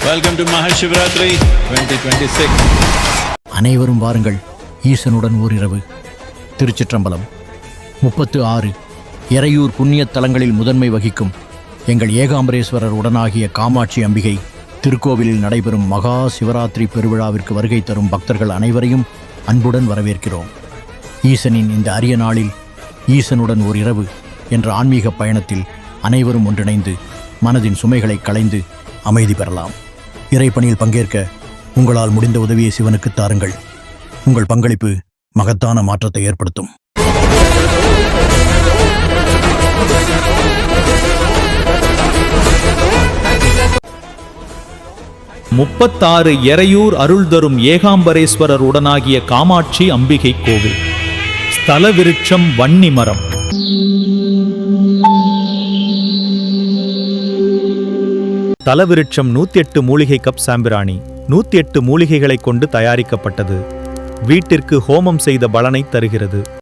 Welcome to Mahashivratri 2026. அனைவரும் வாருங்கள், ஈசனுடன் ஓரிரவு. திருச்சிற்றம்பலம். 36 எறையூர் புண்ணியத் தலங்களில் முதன்மை வகிக்கும் எங்கள் ஏகாம்பரேஸ்வரர் உடனாகிய காமாட்சி அம்பிகை திருக்கோவிலில் நடைபெறும் மகா சிவராத்திரி பெருவிழாவிற்கு வருகை தரும் பக்தர்கள் அனைவரையும் அன்புடன் வரவேற்கிறோம். ஈசனின் இந்த அரிய நாளில் ஈசனுடன் ஓர் இரவு என்ற ஆன்மீக பயணத்தில் அனைவரும் ஒன்றிணைந்து மனதின் சுமைகளை களைந்து அமைதி பெறலாம். இறைப்பணியில் பங்கேற்க உங்களால் முடிந்த உதவியை சிவனுக்கு தாருங்கள். உங்கள் பங்களிப்பு மகத்தான மாற்றத்தை ஏற்படுத்தும். முப்பத்தாறு எறையூர் அருள் தரும் ஏகாம்பரேஸ்வரர் உடனாகிய காமாட்சி அம்பிகை கோவில். ஸ்தல விருட்சம் வன்னி மரம். தலவிருட்சம் 108 மூலிகை கப் சாம்பிராணி 108 மூலிகைகளை கொண்டு தயாரிக்கப்பட்டது. வீட்டிற்கு ஹோமம் செய்த பலனை தருகிறது.